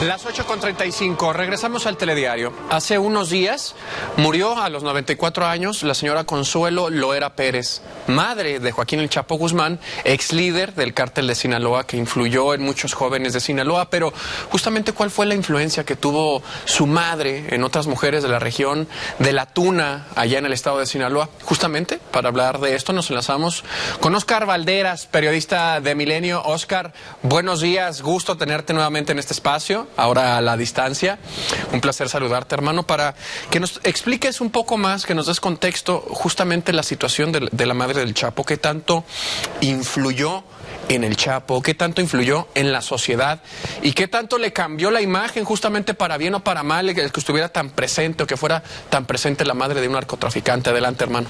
Las 8:35, regresamos al telediario. Hace unos días murió a los 94 años la señora Consuelo Loera Pérez, madre de Joaquín El Chapo Guzmán, ex líder del cártel de Sinaloa que influyó en muchos jóvenes de Sinaloa. Pero justamente, ¿cuál fue la influencia que tuvo su madre en otras mujeres de la región de La Tuna, allá en el estado de Sinaloa? Justamente para hablar de esto nos enlazamos con Óscar Valderas, periodista de Milenio. Óscar, buenos días, gusto tenerte nuevamente en este espacio, ahora a la distancia. Un placer saludarte, hermano, para que nos expliques un poco más, que nos des contexto justamente la situación de la madre del Chapo. ¿Qué tanto influyó en el Chapo? ¿Qué tanto influyó en la sociedad? ¿Y qué tanto le cambió la imagen, justamente para bien o para mal, el que estuviera tan presente o que fuera tan presente la madre de un narcotraficante? Adelante, hermano.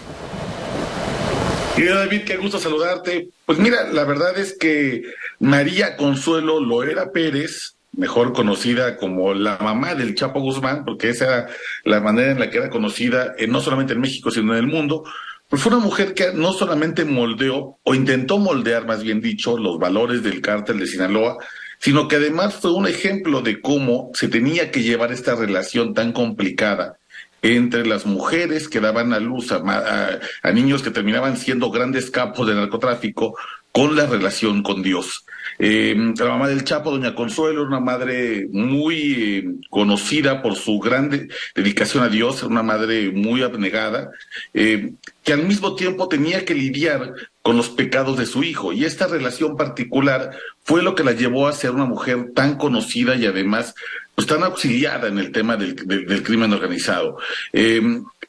Querido David, qué gusto saludarte. Pues mira, la verdad es que María Consuelo Loera Pérez, mejor conocida como la mamá del Chapo Guzmán, porque esa era la manera en la que era conocida, no solamente en México, sino en el mundo, pues fue una mujer que no solamente moldeó, o intentó moldear, más bien dicho, los valores del cártel de Sinaloa, sino que además fue un ejemplo de cómo se tenía que llevar esta relación tan complicada entre las mujeres que daban a luz a niños que terminaban siendo grandes capos de narcotráfico, con la relación con Dios. La mamá del Chapo, doña Consuelo, una madre muy conocida por su gran dedicación a Dios, una madre muy abnegada, que al mismo tiempo tenía que lidiar con los pecados de su hijo. Y esta relación particular fue lo que la llevó a ser una mujer tan conocida y además pues tan auxiliada en el tema del crimen organizado.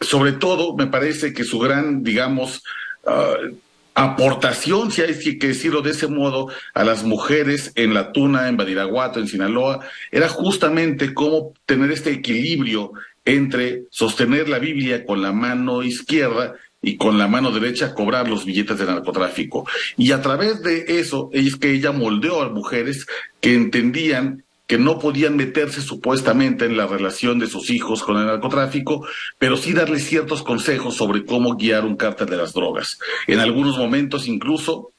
Sobre todo, me parece que su gran, digamos, aportación, si hay que decirlo de ese modo, a las mujeres en La Tuna, en Badiraguato, en Sinaloa, era justamente cómo tener este equilibrio entre sostener la Biblia con la mano izquierda y con la mano derecha cobrar los billetes de narcotráfico. Y a través de eso es que ella moldeó a mujeres que entendían que no podían meterse supuestamente en la relación de sus hijos con el narcotráfico, pero sí darles ciertos consejos sobre cómo guiar un cártel de las drogas. En algunos momentos incluso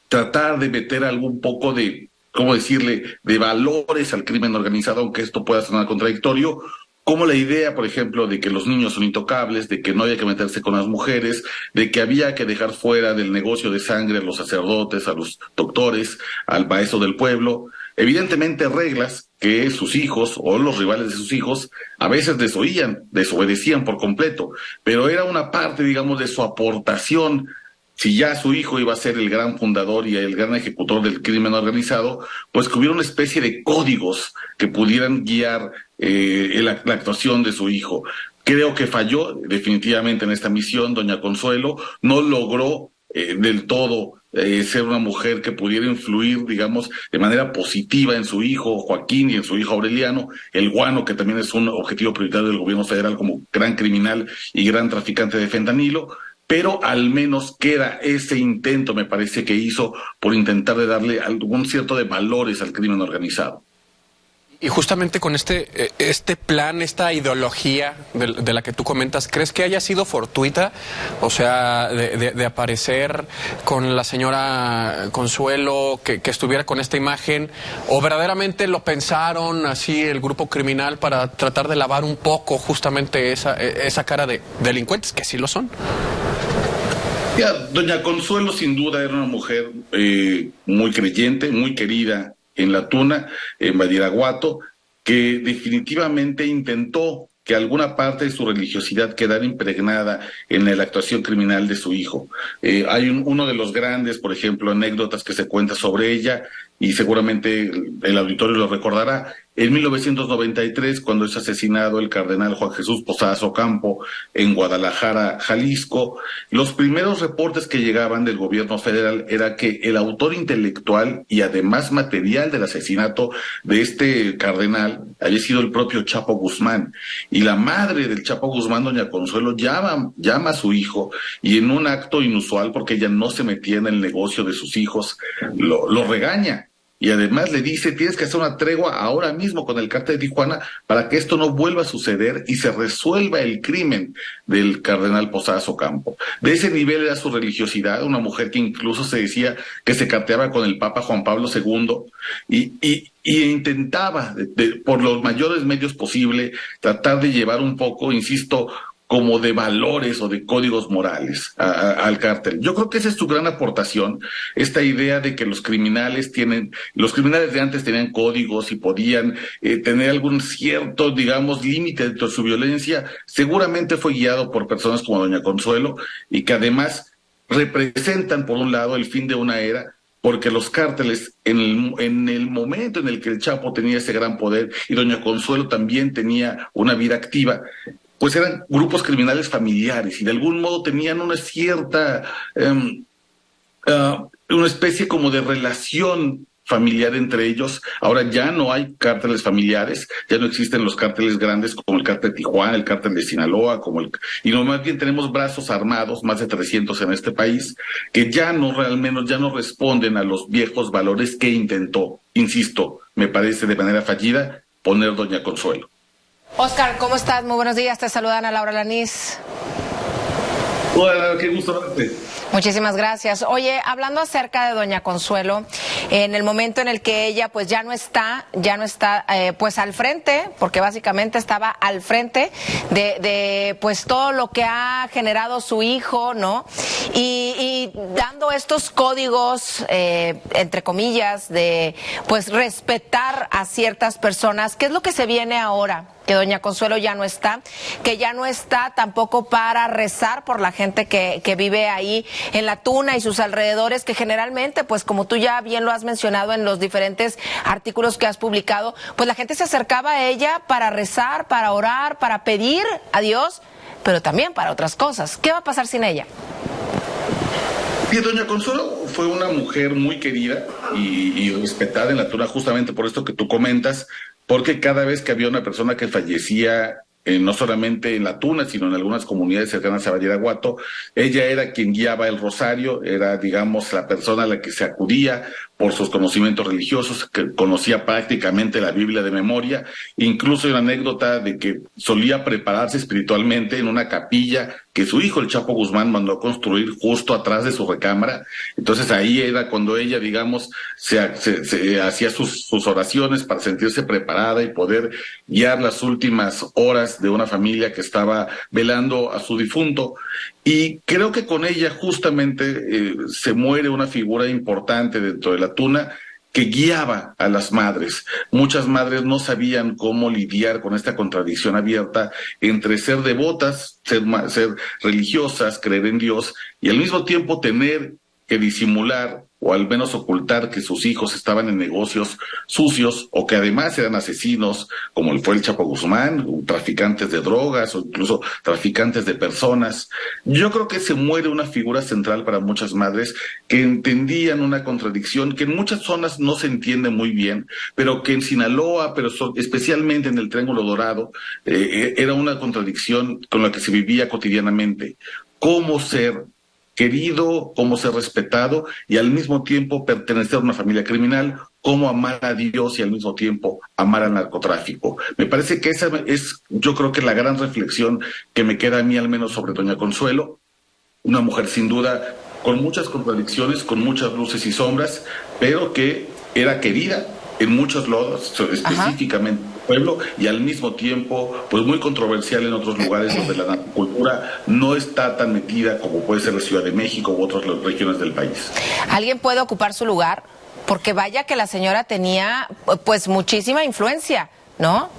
tratar de meter algún poco de, ¿cómo decirle?, de valores al crimen organizado, aunque esto pueda sonar contradictorio, como la idea, por ejemplo, de que los niños son intocables, de que no había que meterse con las mujeres, de que había que dejar fuera del negocio de sangre a los sacerdotes, a los doctores, al maestro del pueblo. Evidentemente reglas que sus hijos o los rivales de sus hijos a veces desobedecían por completo, pero era una parte, digamos, de su aportación. Si ya su hijo iba a ser el gran fundador y el gran ejecutor del crimen organizado, pues que hubiera una especie de códigos que pudieran guiar la actuación de su hijo. Creo que falló definitivamente en esta misión, doña Consuelo, no logró del todo ser una mujer que pudiera influir, digamos, de manera positiva en su hijo Joaquín y en su hijo Aureliano, el guano, que también es un objetivo prioritario del gobierno federal como gran criminal y gran traficante de fentanilo. Pero al menos queda ese intento, me parece que hizo, por intentar de darle algún cierto de valores al crimen organizado. Y justamente con este plan, esta ideología de la que tú comentas, ¿crees que haya sido fortuita? O sea, de aparecer con la señora Consuelo, que estuviera con esta imagen, ¿o verdaderamente lo pensaron así el grupo criminal para tratar de lavar un poco justamente esa cara de delincuentes, que sí lo son? Ya, doña Consuelo sin duda era una mujer muy creyente, muy querida en La Tuna, en Badiraguato, que definitivamente intentó que alguna parte de su religiosidad quedara impregnada en la actuación criminal de su hijo. Hay uno de los grandes, por ejemplo, anécdotas que se cuenta sobre ella, y seguramente el auditorio lo recordará. En 1993, cuando es asesinado el cardenal Juan Jesús Posadas Ocampo en Guadalajara, Jalisco, los primeros reportes que llegaban del gobierno federal era que el autor intelectual y además material del asesinato de este cardenal había sido el propio Chapo Guzmán. Y la madre del Chapo Guzmán, doña Consuelo, llama a su hijo, y en un acto inusual, porque ella no se metía en el negocio de sus hijos, lo regaña. y además le dice, tienes que hacer una tregua ahora mismo con el cártel de Tijuana para que esto no vuelva a suceder y se resuelva el crimen del cardenal Posadas Ocampo. De ese nivel era su religiosidad, una mujer que incluso se decía que se carteaba con el Papa Juan Pablo II y intentaba, por los mayores medios posible, tratar de llevar un poco, insisto, como de valores o de códigos morales al cártel. Yo creo que esa es su gran aportación, esta idea de que los criminales de antes tenían códigos y podían tener algún cierto, digamos, límite dentro de su violencia, seguramente fue guiado por personas como doña Consuelo, y que además representan, por un lado, el fin de una era, porque los cárteles, en el momento en el que el Chapo tenía ese gran poder y doña Consuelo también tenía una vida activa, pues eran grupos criminales familiares y de algún modo tenían una cierta, una especie como de relación familiar entre ellos. Ahora ya no hay cárteles familiares, ya no existen los cárteles grandes como el cártel de Tijuana, el cártel de Sinaloa, y no, más bien tenemos brazos armados, más de 300 en este país, que ya no responden a los viejos valores que intentó, insisto, me parece de manera fallida, poner doña Consuelo. Oscar, ¿cómo estás? Muy buenos días, te saludan a Laura Lanís. Hola, qué gusto verte. Muchísimas gracias. Oye, hablando acerca de doña Consuelo, en el momento en el que ella pues ya no está pues al frente, porque básicamente estaba al frente de pues todo lo que ha generado su hijo, ¿no? Y dando estos códigos, entre comillas, de pues respetar a ciertas personas. ¿Qué es lo que se viene ahora? Que doña Consuelo ya no está, que ya no está tampoco para rezar por la gente que vive ahí en La Tuna y sus alrededores, que generalmente, pues como tú ya bien lo has mencionado en los diferentes artículos que has publicado, pues la gente se acercaba a ella para rezar, para orar, para pedir a Dios, pero también para otras cosas. ¿Qué va a pasar sin ella? Bien, doña Consuelo fue una mujer muy querida y respetada en La Tuna, justamente por esto que tú comentas, porque cada vez que había una persona que fallecía, no solamente en La Tuna, sino en algunas comunidades cercanas a Badiraguato, ella era quien guiaba el rosario, era, digamos, la persona a la que se acudía por sus conocimientos religiosos, que conocía prácticamente la Biblia de memoria. Incluso hay una anécdota de que solía prepararse espiritualmente en una capilla que su hijo, el Chapo Guzmán, mandó a construir justo atrás de su recámara. Entonces ahí era cuando ella, digamos, se hacía sus oraciones para sentirse preparada y poder guiar las últimas horas de una familia que estaba velando a su difunto. Y creo que con ella justamente se muere una figura importante dentro de La Tuna que guiaba a las madres. Muchas madres no sabían cómo lidiar con esta contradicción abierta entre ser devotas, ser religiosas, creer en Dios y al mismo tiempo tener que disimular o al menos ocultar que sus hijos estaban en negocios sucios o que además eran asesinos, como fue el Chapo Guzmán, traficantes de drogas o incluso traficantes de personas. Yo creo que se muere una figura central para muchas madres que entendían una contradicción que en muchas zonas no se entiende muy bien, pero que en Sinaloa, pero especialmente en el Triángulo Dorado, era una contradicción con la que se vivía cotidianamente. ¿Cómo ser querido, cómo ser respetado y al mismo tiempo pertenecer a una familia criminal, cómo amar a Dios y al mismo tiempo amar al narcotráfico? Me parece que esa es, yo creo que la gran reflexión que me queda a mí al menos sobre doña Consuelo, una mujer sin duda con muchas contradicciones, con muchas luces y sombras, pero que era querida en muchos lados, específicamente en el pueblo, y al mismo tiempo pues muy controversial en otros lugares donde la narcocultura no está tan metida como puede ser la Ciudad de México u otras regiones del país. ¿Alguien puede ocupar su lugar? Porque vaya que la señora tenía pues muchísima influencia, ¿no?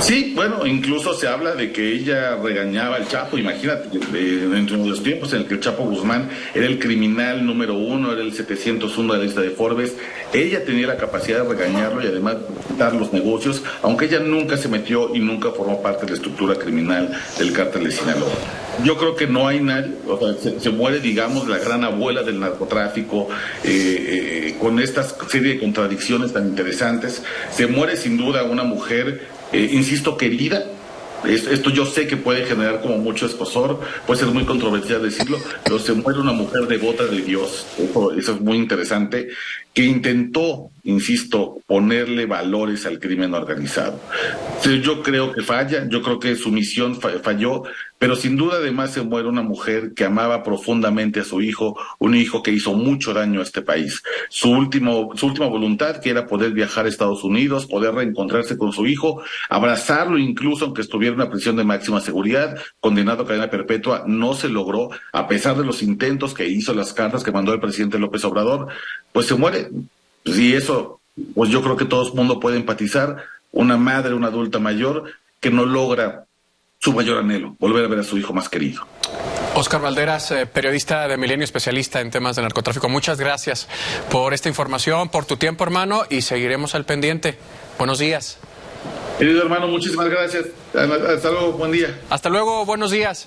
Sí, bueno, incluso se habla de que ella regañaba al Chapo, imagínate, dentro de los tiempos en el que el Chapo Guzmán era el criminal número 1, era el 701 de la lista de Forbes, ella tenía la capacidad de regañarlo y además dar los negocios, aunque ella nunca se metió y nunca formó parte de la estructura criminal del cártel de Sinaloa. Yo creo que no hay nadie, o sea, se muere, digamos, la gran abuela del narcotráfico, con esta serie de contradicciones tan interesantes. Se muere sin duda una mujer, insisto, querida, esto yo sé que puede generar como mucho escozor, puede ser muy controversial decirlo, pero se muere una mujer devota de Dios, eso es muy interesante, que intentó, insisto, ponerle valores al crimen organizado. Yo creo que falla, yo creo que su misión falló, pero sin duda además se muere una mujer que amaba profundamente a su hijo, un hijo que hizo mucho daño a este país. Su última voluntad, que era poder viajar a Estados Unidos, poder reencontrarse con su hijo, abrazarlo incluso aunque estuviera en una prisión de máxima seguridad, condenado a cadena perpetua, no se logró, a pesar de los intentos que hizo, las cartas que mandó el presidente López Obrador, pues se muere. Y eso, pues yo creo que todo el mundo puede empatizar, una madre, una adulta mayor, que no logra su mayor anhelo, volver a ver a su hijo más querido. Óscar Valderas, periodista de Milenio, especialista en temas de narcotráfico. Muchas gracias por esta información, por tu tiempo, hermano, y seguiremos al pendiente. Buenos días. Querido hermano, muchísimas gracias. Hasta luego, buen día. Hasta luego, buenos días.